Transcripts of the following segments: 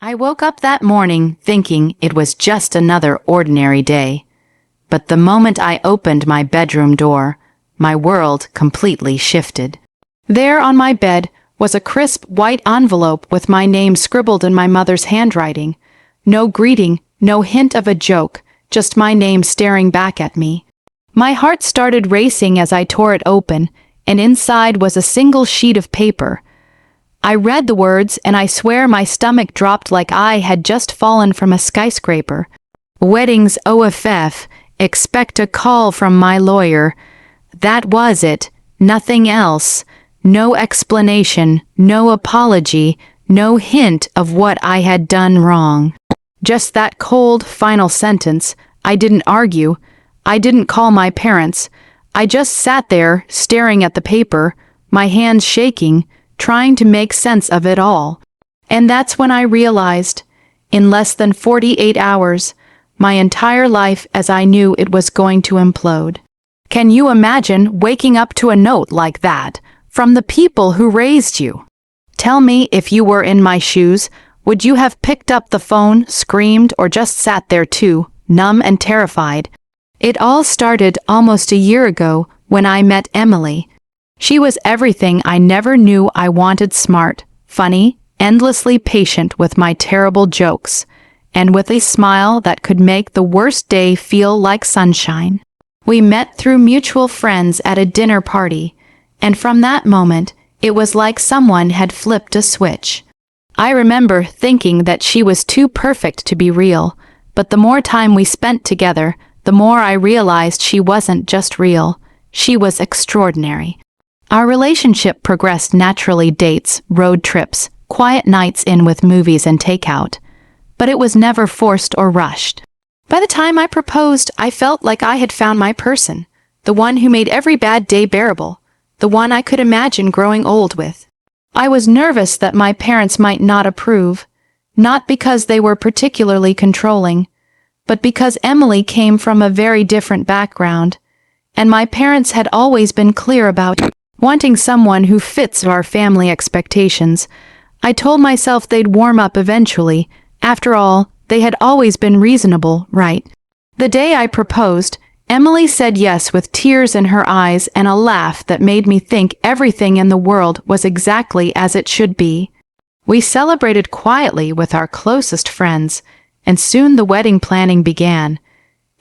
I woke up that morning thinking it was just another ordinary day. But the moment I opened my bedroom door, my world completely shifted. There on my bed was a crisp white envelope with my name scribbled in my mother's handwriting. No greeting, no hint of a joke, just my name staring back at me. My heart started racing as I tore it open, and inside was a single sheet of paper. I read the words, and I swear my stomach dropped like I had just fallen from a skyscraper. Weddings OFF, expect a call from my lawyer. That was it, nothing else. No explanation, no apology, no hint of what I had done wrong. Just that cold, final sentence. I didn't argue. I didn't call my parents. I just sat there, staring at the paper, my hands shaking, trying to make sense of it all. And that's when I realized, in less than 48 hours, my entire life as I knew it was going to implode. Can you imagine waking up to a note like that, from the people who raised you? Tell me, if you were in my shoes, would you have picked up the phone, screamed, or just sat there too, numb and terrified? It all started almost a year ago when I met Emily. She was everything I never knew I wanted: smart, funny, endlessly patient with my terrible jokes, and with a smile that could make the worst day feel like sunshine. We met through mutual friends at a dinner party, and from that moment, it was like someone had flipped a switch. I remember thinking that she was too perfect to be real, but the more time we spent together, the more I realized she wasn't just real, she was extraordinary. Our relationship progressed naturally: dates, road trips, quiet nights in with movies and takeout. But it was never forced or rushed. By the time I proposed, I felt like I had found my person, the one who made every bad day bearable, the one I could imagine growing old with. I was nervous that my parents might not approve, not because they were particularly controlling, but because Emily came from a very different background, and my parents had always been clear about wanting someone who fits our family expectations. I told myself they'd warm up eventually. After all, they had always been reasonable, right? The day I proposed, Emily said yes with tears in her eyes and a laugh that made me think everything in the world was exactly as it should be. We celebrated quietly with our closest friends, and soon the wedding planning began.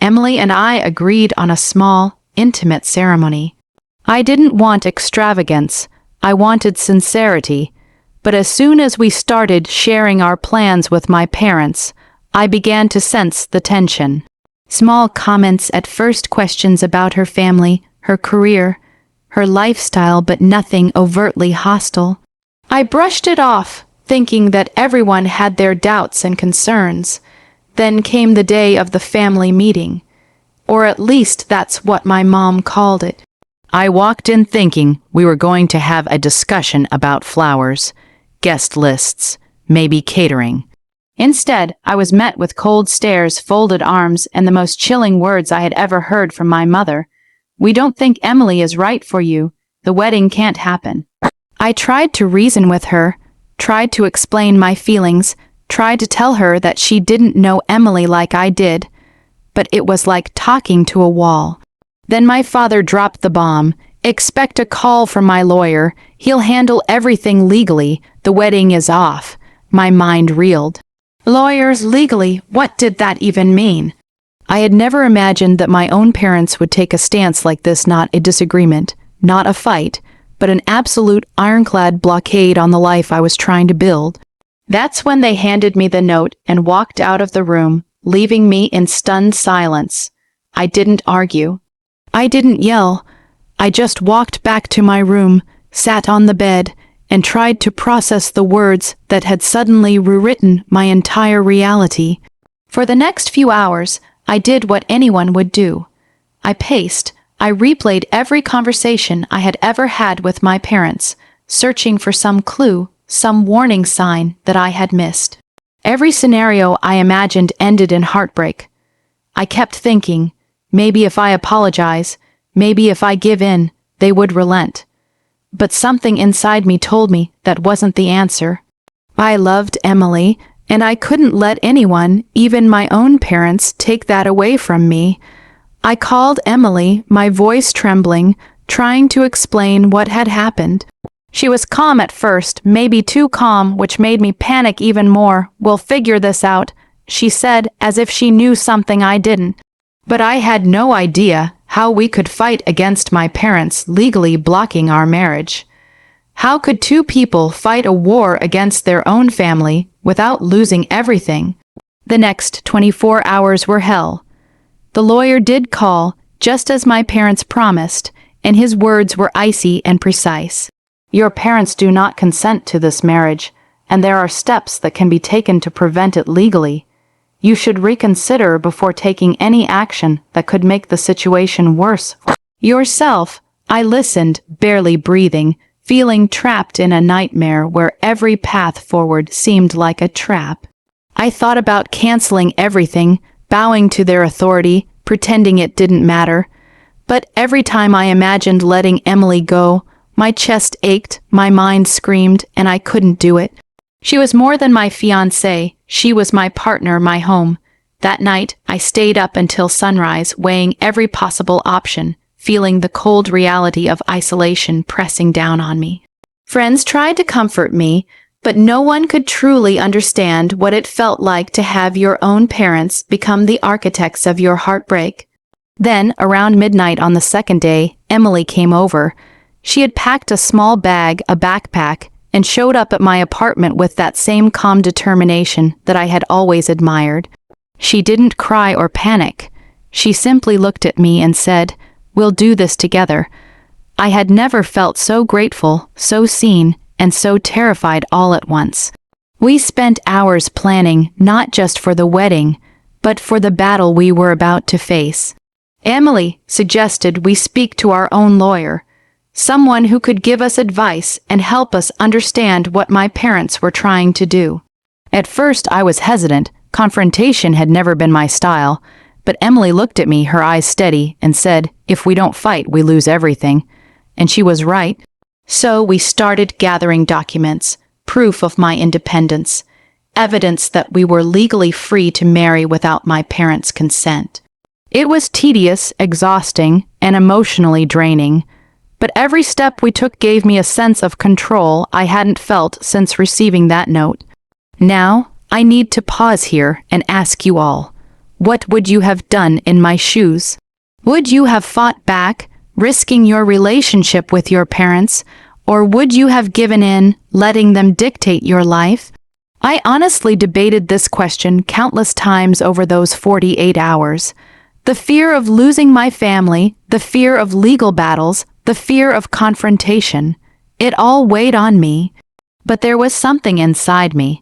Emily and I agreed on a small, intimate ceremony. I didn't want extravagance, I wanted sincerity, but as soon as we started sharing our plans with my parents, I began to sense the tension. Small comments at first, questions about her family, her career, her lifestyle, but nothing overtly hostile. I brushed it off, thinking that everyone had their doubts and concerns. Then came the day of the family meeting, or at least that's what my mom called it. I walked in thinking we were going to have a discussion about flowers, guest lists, maybe catering. Instead, I was met with cold stares, folded arms, and the most chilling words I had ever heard from my mother. "We don't think Emily is right for you. The wedding can't happen." I tried to reason with her, tried to explain my feelings, tried to tell her that she didn't know Emily like I did, but it was like talking to a wall. Then my father dropped the bomb. "Expect a call from my lawyer. He'll handle everything legally. The wedding is off." My mind reeled. Lawyers legally, what did that even mean? I had never imagined that my own parents would take a stance like this, not a disagreement, not a fight, but an absolute ironclad blockade on the life I was trying to build. That's when they handed me the note and walked out of the room, leaving me in stunned silence. I didn't argue. I didn't yell. I just walked back to my room, sat on the bed, and tried to process the words that had suddenly rewritten my entire reality. For the next few hours, I did what anyone would do. I paced. I replayed every conversation I had ever had with my parents, searching for some clue, some warning sign that I had missed. Every scenario I imagined ended in heartbreak. I kept thinking, maybe if I apologize, maybe if I give in, they would relent. But something inside me told me that wasn't the answer. I loved Emily, and I couldn't let anyone, even my own parents, take that away from me. I called Emily, my voice trembling, trying to explain what had happened. She was calm at first, maybe too calm, which made me panic even more. "We'll figure this out," she said, as if she knew something I didn't. But I had no idea how we could fight against my parents legally blocking our marriage. How could two people fight a war against their own family without losing everything? The next 24 hours were hell. The lawyer did call, just as my parents promised, and his words were icy and precise. "Your parents do not consent to this marriage, and there are steps that can be taken to prevent it legally. You should reconsider before taking any action that could make the situation worse for yourself." I listened, barely breathing, feeling trapped in a nightmare where every path forward seemed like a trap. I thought about canceling everything, bowing to their authority, pretending it didn't matter. But every time I imagined letting Emily go, my chest ached, my mind screamed, and I couldn't do it. She was more than my fiancé. She was my partner, my home. That night, I stayed up until sunrise, weighing every possible option, feeling the cold reality of isolation pressing down on me. Friends tried to comfort me, but no one could truly understand what it felt like to have your own parents become the architects of your heartbreak. Then, around midnight on the second day, Emily came over. She had packed a small bag, a backpack, and showed up at my apartment with that same calm determination that I had always admired. She didn't cry or panic. She simply looked at me and said, "We'll do this together." I had never felt so grateful, so seen, and so terrified all at once. We spent hours planning not just for the wedding, but for the battle we were about to face. Emily suggested we speak to our own lawyer, someone who could give us advice and help us understand what my parents were trying to do. At first I was hesitant. Confrontation had never been my style, but Emily looked at me, her eyes steady, and said, "If we don't fight, we lose everything." And she was right. So we started gathering documents, proof of my independence, evidence that we were legally free to marry without my parents' consent. It was tedious, exhausting, and emotionally draining, but every step we took gave me a sense of control I hadn't felt since receiving that note. Now, I need to pause here and ask you all, what would you have done in my shoes? Would you have fought back, risking your relationship with your parents, or would you have given in, letting them dictate your life? I honestly debated this question countless times over those 48 hours. The fear of losing my family, the fear of legal battles, the fear of confrontation, it all weighed on me. But there was something inside me,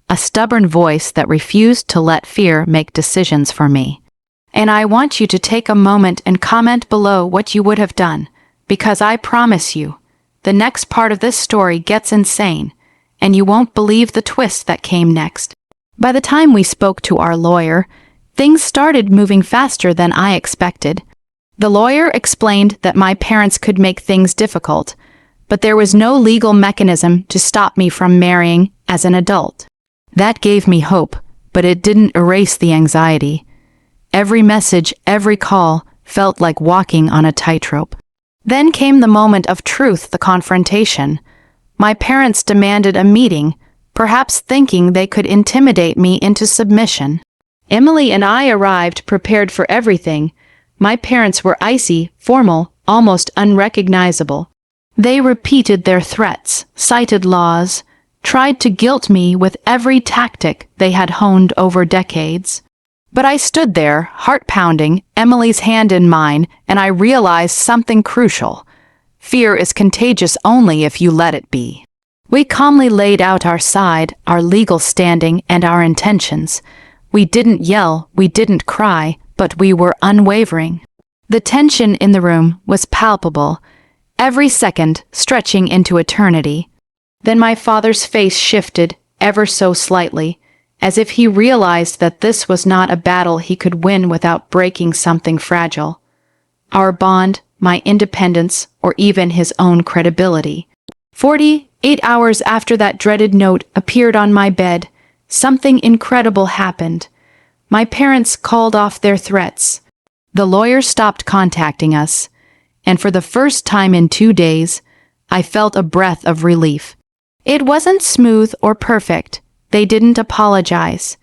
a stubborn voice that refused to let fear make decisions for me. And I want you to take a moment and comment below what you would have done, because I promise you, the next part of this story gets insane, and you won't believe the twist that came next. By the time we spoke to our lawyer, things started moving faster than I expected. The lawyer explained that my parents could make things difficult, but there was no legal mechanism to stop me from marrying as an adult. That gave me hope, but it didn't erase the anxiety. Every message, every call, felt like walking on a tightrope. Then came the moment of truth, the confrontation. My parents demanded a meeting, perhaps thinking they could intimidate me into submission. Emily and I arrived prepared for everything. My parents were icy, formal, almost unrecognizable. They repeated their threats, cited laws, tried to guilt me with every tactic they had honed over decades. But I stood there, heart pounding, Emily's hand in mine, and I realized something crucial. Fear is contagious only if you let it be. We calmly laid out our side, our legal standing, and our intentions. We didn't yell, we didn't cry, but we were unwavering. The tension in the room was palpable, every second stretching into eternity. Then my father's face shifted, ever so slightly, as if he realized that this was not a battle he could win without breaking something fragile. Our bond, my independence, or even his own credibility. 48 hours after that dreaded note appeared on my bed, something incredible happened. My parents called off their threats. The lawyer stopped contacting us, and for the first time in 2 days, I felt a breath of relief. It wasn't smooth or perfect. They didn't apologize.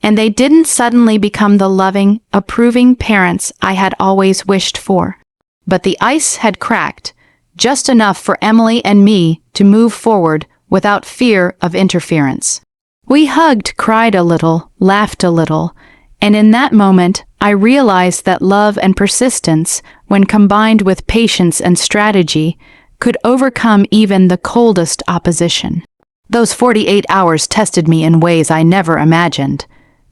And they didn't suddenly become the loving, approving parents I had always wished for. But the ice had cracked, just enough for Emily and me to move forward without fear of interference. We hugged, cried a little, laughed a little, and in that moment I realized that love and persistence, when combined with patience and strategy, could overcome even the coldest opposition. Those 48 hours tested me in ways I never imagined.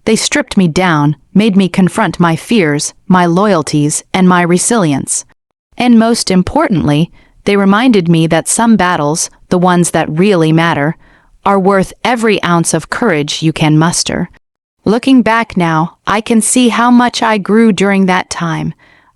They stripped me down, made me confront my fears, my loyalties, and my resilience. And most importantly, they reminded me that some battles, the ones that really matter, are worth every ounce of courage you can muster. Looking back now, I can see how much I grew during that time.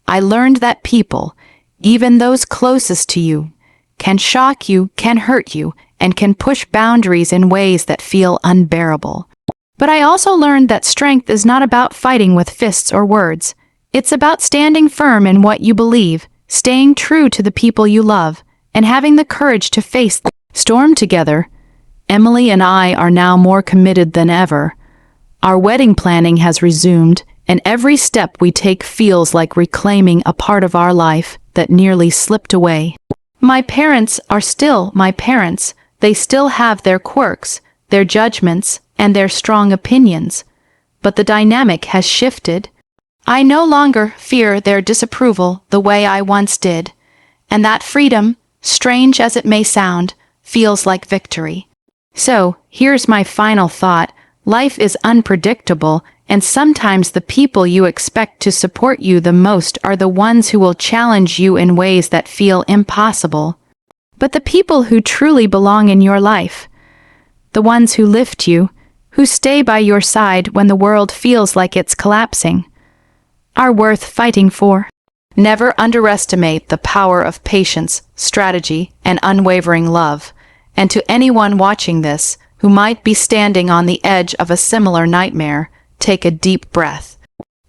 I learned that people, even those closest to you, can shock you, can hurt you, and can push boundaries in ways that feel unbearable. But I also learned that strength is not about fighting with fists or words. It's about standing firm in what you believe, staying true to the people you love, and having the courage to face the storm together. Emily and I are now more committed than ever. Our wedding planning has resumed, and every step we take feels like reclaiming a part of our life that nearly slipped away. My parents are still my parents. They still have their quirks, their judgments, and their strong opinions. But the dynamic has shifted. I no longer fear their disapproval the way I once did, and that freedom, strange as it may sound, feels like victory. So, here's my final thought. Life is unpredictable, and sometimes the people you expect to support you the most are the ones who will challenge you in ways that feel impossible. But the people who truly belong in your life, the ones who lift you, who stay by your side when the world feels like it's collapsing, are worth fighting for. Never underestimate the power of patience, strategy, and unwavering love. And to anyone watching this who might be standing on the edge of a similar nightmare, take a deep breath.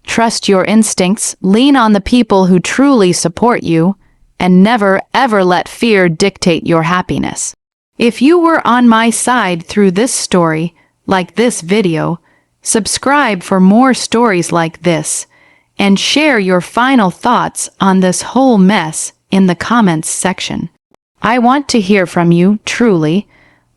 Trust your instincts, lean on the people who truly support you, and never ever let fear dictate your happiness. If you were on my side through this story, like this video, subscribe for more stories like this, and share your final thoughts on this whole mess in the comments section. I want to hear from you, truly.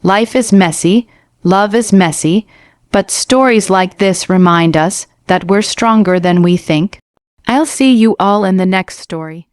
Life is messy, love is messy, but stories like this remind us that we're stronger than we think. I'll see you all in the next story.